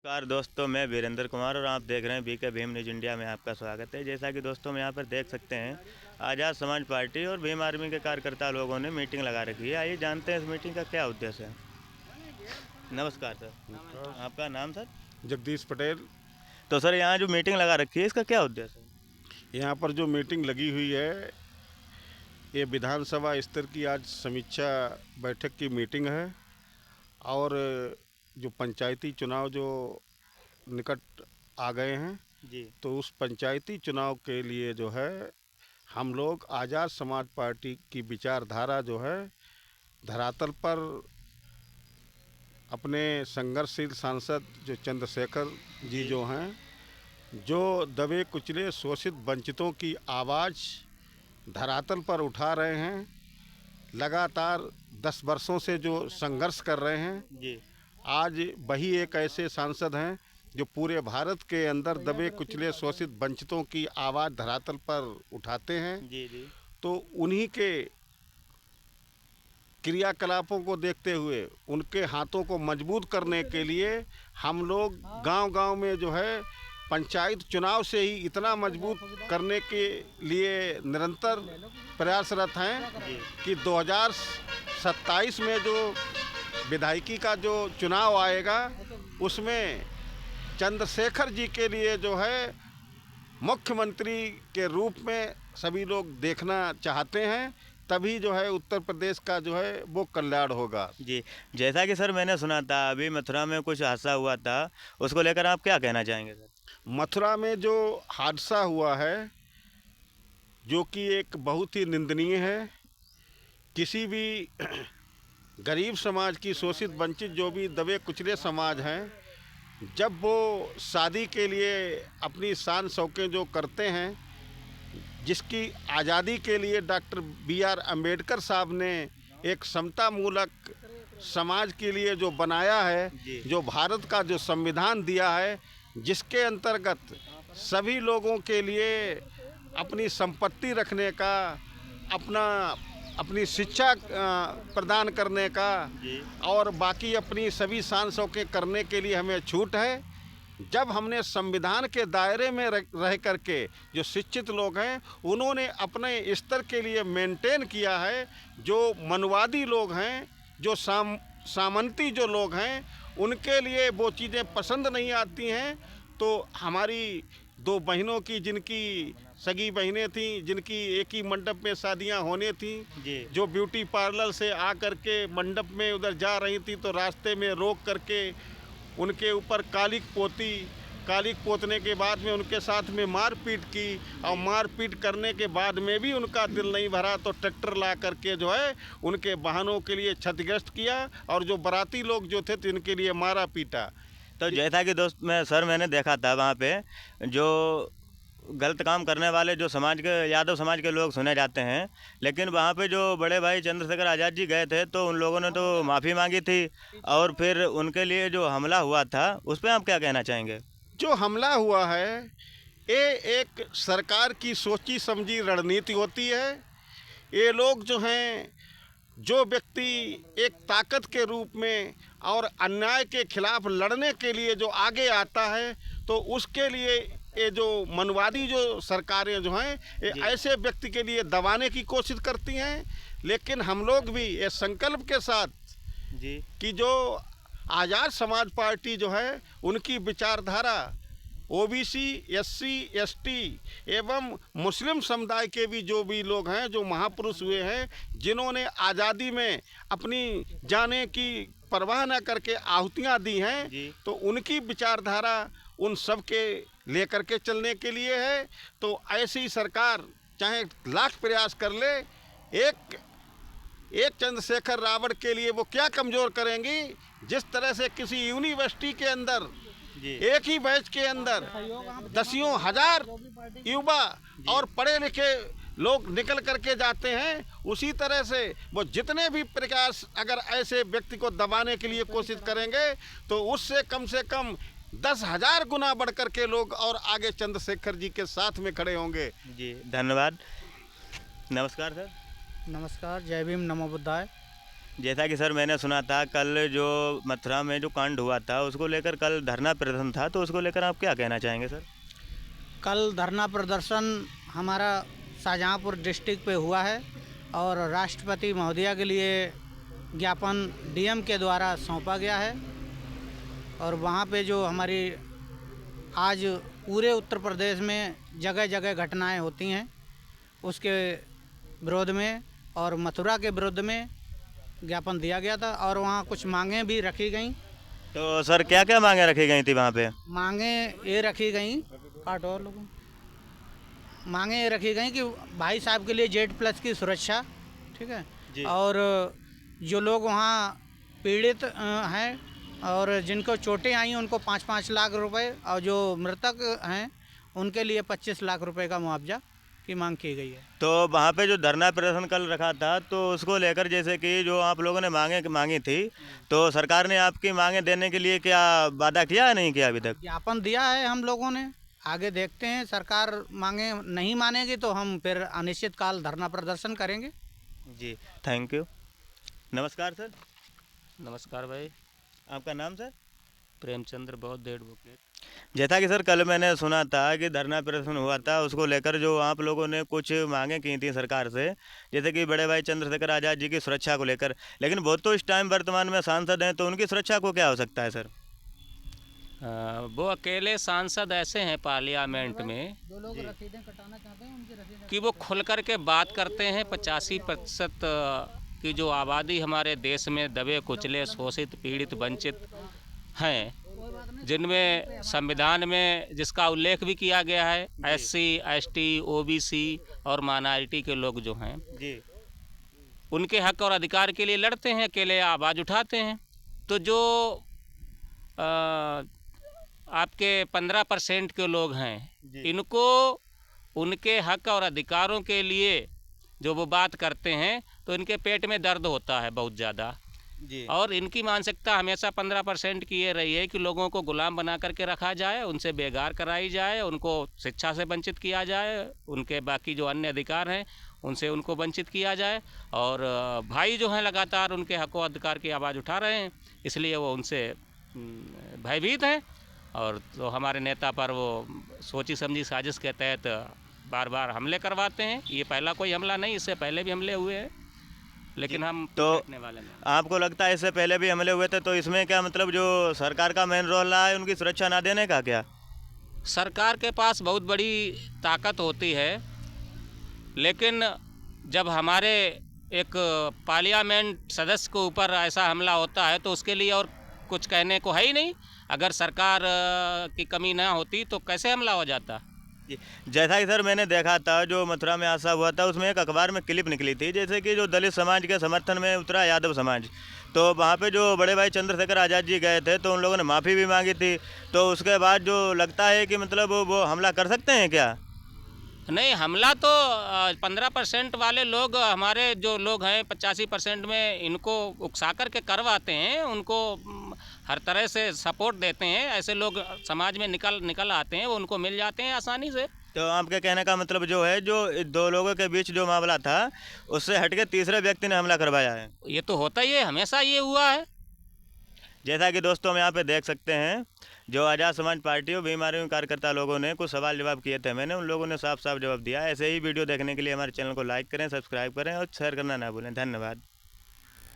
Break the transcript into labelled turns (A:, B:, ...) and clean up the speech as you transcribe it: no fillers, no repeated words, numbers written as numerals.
A: नमस्कार दोस्तों, मैं वीरेंद्र कुमार और आप देख रहे हैं बीके भीम न्यूज़ इंडिया में। आपका स्वागत है। जैसा कि दोस्तों हम यहाँ पर देख सकते हैं, आज़ाद समाज पार्टी और भीम आर्मी के कार्यकर्ता लोगों ने मीटिंग लगा रखी है। आइए जानते हैं इस मीटिंग का क्या उद्देश्य है। नमस्कार सर, आपका नाम सर?
B: जगदीश पटेल।
A: तो सर यहाँ जो मीटिंग लगा रखी है इसका क्या उद्देश्य है?
B: यहाँ पर जो मीटिंग लगी हुई है ये विधानसभा स्तर की आज समीक्षा बैठक की मीटिंग है। और जो पंचायती चुनाव जो निकट आ गए हैं
A: जी
B: तो उस पंचायती चुनाव के लिए जो है हम लोग आज़ाद समाज पार्टी की विचारधारा जो है धरातल पर अपने संघर्षशील सांसद जो चंद्रशेखर जी जो हैं, जो दबे कुचले शोषित वंचितों की आवाज़ धरातल पर उठा रहे हैं, लगातार 10 वर्षों से जो संघर्ष कर रहे हैं,
A: जी
B: आज वही एक ऐसे सांसद हैं जो पूरे भारत के अंदर दबे कुचले शोषित वंचितों की आवाज़ धरातल पर उठाते हैं।
A: जी जी
B: तो उन्हीं के क्रियाकलापों को देखते हुए उनके हाथों को मजबूत करने के लिए हम लोग गांव-गांव में जो है पंचायत चुनाव से ही इतना मजबूत करने के लिए निरंतर प्रयासरत हैं कि 2027 में जो विधायकी का जो चुनाव आएगा उसमें चंद्रशेखर जी के लिए जो है मुख्यमंत्री के रूप में सभी लोग देखना चाहते हैं। तभी जो है उत्तर प्रदेश का जो है वो कल्याण होगा।
A: जी। जैसा कि सर मैंने सुना था अभी मथुरा में कुछ हादसा हुआ था, उसको लेकर आप क्या कहना चाहेंगे सर?
B: मथुरा में जो हादसा हुआ है जो कि एक बहुत ही निंदनीय है। किसी भी गरीब समाज की शोषित वंचित जो भी दबे कुचले समाज हैं, जब वो शादी के लिए अपनी शान शौक़ें जो करते हैं, जिसकी आज़ादी के लिए डॉक्टर बी.आर. अम्बेडकर साहब ने एक समतामूलक समाज के लिए जो बनाया है, जो भारत का जो संविधान दिया है, जिसके अंतर्गत सभी लोगों के लिए अपनी संपत्ति रखने का, अपनी शिक्षा प्रदान करने का और बाकी अपनी सभी शान शौक़ें करने के लिए हमें छूट है। जब हमने संविधान के दायरे में रह करके जो शिक्षित लोग हैं उन्होंने अपने स्तर के लिए मेंटेन किया है, जो मनवादी लोग हैं, जो सामंती जो लोग हैं, उनके लिए वो चीज़ें पसंद नहीं आती हैं। तो हमारी 2 बहनों की, जिनकी सगी बहनें थीं, जिनकी एक ही मंडप में शादियां होने थीं, जो ब्यूटी पार्लर से आ करके मंडप में उधर जा रही थी तो रास्ते में रोक करके उनके ऊपर कालिक पोतने के बाद में उनके साथ में मारपीट की और मारपीट करने के बाद में भी उनका दिल नहीं भरा तो ट्रैक्टर ला करके जो है उनके वाहनों के लिए क्षतिग्रस्त किया और जो बाराती लोग जो थे तो इनके लिए मारा पीटा।
A: तो जैसा कि दोस्त मैंने देखा था वहाँ पे जो गलत काम करने वाले जो समाज के यादव समाज के लोग सुने जाते हैं, लेकिन वहाँ पे जो बड़े भाई चंद्रशेखर आज़ाद जी गए थे तो उन लोगों ने तो माफ़ी मांगी थी और फिर उनके लिए जो हमला हुआ था उस पर आप क्या कहना चाहेंगे?
B: जो हमला हुआ है ये एक सरकार की सोची समझी रणनीति होती है। ये लोग जो हैं, जो व्यक्ति एक ताकत के रूप में और अन्याय के खिलाफ लड़ने के लिए जो आगे आता है तो उसके लिए ये जो मनवादी जो सरकारें जो हैं ये ऐसे व्यक्ति के लिए दबाने की कोशिश करती हैं। लेकिन हम लोग भी ये संकल्प के साथ कि जो आज़ाद समाज पार्टी जो है उनकी विचारधारा ओबीसी, एससी, एसटी एवं मुस्लिम समुदाय के भी जो भी लोग हैं, जो महापुरुष हुए हैं, जिन्होंने आज़ादी में अपनी जाने की परवाह न करके आहुतियाँ दी हैं, तो उनकी विचारधारा उन सब के लेकर के चलने के लिए है। तो ऐसी सरकार चाहे लाख प्रयास कर ले, एक चंद्रशेखर रावण के लिए वो क्या कमज़ोर करेंगी। जिस तरह से किसी यूनिवर्सिटी के अंदर एक ही बैच के अंदर दसियों हजार युवा और पढ़े लिखे लोग निकल करके जाते हैं, उसी तरह से वो जितने भी प्रयास अगर ऐसे व्यक्ति को दबाने के लिए कोशिश करेंगे तो उससे कम से कम 10,000 गुना बढ़ कर के लोग और आगे चंद्रशेखर जी के साथ में खड़े होंगे।
A: जी धन्यवाद। नमस्कार सर।
C: नमस्कार, जय भीम, नमो बुद्धाय।
A: जैसा कि सर मैंने सुना था कल जो मथुरा में जो कांड हुआ था उसको लेकर कल धरना प्रदर्शन था, तो उसको लेकर आप क्या कहना चाहेंगे सर?
C: कल धरना प्रदर्शन हमारा शाहजहाँपुर डिस्ट्रिक्ट पे हुआ है और राष्ट्रपति महोदया के लिए ज्ञापन डीएम के द्वारा सौंपा गया है। और वहाँ पे जो हमारी आज पूरे उत्तर प्रदेश में जगह जगह घटनाएं होती हैं उसके विरोध में और मथुरा के विरोध में ज्ञापन दिया गया था और वहाँ कुछ मांगें भी रखी गईं।
A: तो सर क्या क्या मांगे रखी गई थी वहाँ पे?
C: मांगें ये रखी गईं मांगें ये रखी गई कि भाई साहब के लिए Z+ की सुरक्षा, ठीक है
A: जी।
C: और जो लोग वहाँ पीड़ित हैं और जिनको चोटें आई उनको 5-5 लाख रुपए और जो मृतक हैं उनके लिए 25 लाख रुपए का मुआवजा की मांग की गई है।
A: तो वहाँ पे जो धरना प्रदर्शन कल रखा था तो उसको लेकर जैसे कि जो आप लोगों ने मांगी थी, तो सरकार ने आपकी मांगे देने के लिए क्या वादा किया है, नहीं किया अभी तक?
C: ज्ञापन दिया है हम लोगों ने, आगे देखते हैं। सरकार मांगे नहीं मानेगी तो हम फिर अनिश्चितकाल धरना प्रदर्शन करेंगे।
A: जी, थैंक यू। नमस्कार सर।
D: नमस्कार भाई।
A: आपका नाम सर?
D: प्रेमचंद्र बौद्ध एडवोकेट।
A: जैसा कि सर कल मैंने सुना था कि धरना प्रदर्शन हुआ था, उसको लेकर जो आप लोगों ने कुछ मांगे की थी सरकार से, जैसे कि बड़े भाई चंद्रशेखर आज़ाद जी की सुरक्षा को लेकर, लेकिन वो तो इस टाइम वर्तमान में सांसद हैं, तो उनकी सुरक्षा को क्या हो सकता है सर?
D: वो अकेले सांसद ऐसे हैं पार्लियामेंट में
C: जो लोग रसीदें कटाना चाहते हैं उनकी रसीदें
D: कि वो खुल कर के बात करते हैं। 85% की जो आबादी हमारे देश में दबे कुचले शोषित पीड़ित वंचित हैं, जिनमें संविधान में जिसका उल्लेख भी किया गया है SC ST OBC और माइनॉरिटी के लोग जो हैं
A: जी,
D: उनके हक और अधिकार के लिए लड़ते हैं, अकेले आवाज़ उठाते हैं। तो जो आपके 15% के लोग हैं, इनको उनके हक और अधिकारों के लिए जो वो बात करते हैं तो इनके पेट में दर्द होता है बहुत ज़्यादा।
A: जी।
D: और इनकी मानसिकता हमेशा 15% की ये रही है कि लोगों को गुलाम बना करके रखा जाए, उनसे बेगार कराई जाए, उनको शिक्षा से वंचित किया जाए, उनके बाकी जो अन्य अधिकार हैं उनसे उनको वंचित किया जाए। और भाई जो हैं लगातार उनके हक और अधिकार की आवाज़ उठा रहे हैं, इसलिए वो उनसे भयभीत हैं। और तो हमारे नेता पर वो सोची समझी साजिश के तहत बार बार हमले करवाते हैं। ये पहला कोई हमला नहीं, इससे पहले भी हमले हुए हैं, लेकिन हम
A: तो
D: देखने वाले नहीं।
A: आपको लगता है इससे पहले भी हमले हुए थे, तो इसमें क्या मतलब जो सरकार का मेन रोल रहा है उनकी सुरक्षा ना देने का क्या?
D: सरकार के पास बहुत बड़ी ताकत होती है, लेकिन जब हमारे एक पार्लियामेंट सदस्य के ऊपर ऐसा हमला होता है तो उसके लिए और कुछ कहने को है ही नहीं। अगर सरकार की कमी ना होती तो कैसे हमला हो जाता?
A: जी, जैसा कि सर मैंने देखा था जो मथुरा में हादसा हुआ था, उसमें एक अखबार में क्लिप निकली थी, जैसे कि जो दलित समाज के समर्थन में उतरा यादव समाज, तो वहाँ पे जो बड़े भाई चंद्रशेखर आज़ाद जी गए थे तो उन लोगों ने माफ़ी भी मांगी थी। तो उसके बाद जो लगता है कि मतलब वो हमला कर सकते हैं क्या?
D: नहीं, हमला तो 15% वाले लोग, हमारे जो लोग हैं 85% में, इनको उकसा कर के करवाते हैं, उनको हर तरह से सपोर्ट देते हैं। ऐसे लोग समाज में निकल आते हैं, वो उनको मिल जाते हैं आसानी से।
A: तो आपके कहने का मतलब जो है, जो दो लोगों के बीच जो मामला था उससे हटके तीसरे व्यक्ति ने हमला करवाया है।
D: ये तो होता ही है, हमेशा ये हुआ है।
A: जैसा कि दोस्तों हम यहाँ पे देख सकते हैं, जो आज़ाद समाज पार्टी और बीमारियों कार्यकर्ता लोगों ने कुछ सवाल जवाब किए थे, मैंने उन लोगों ने साफ साफ जवाब दिया। ऐसे ही वीडियो देखने के लिए हमारे चैनल को लाइक करें, सब्सक्राइब करें और शेयर करना ना भूलें। धन्यवाद।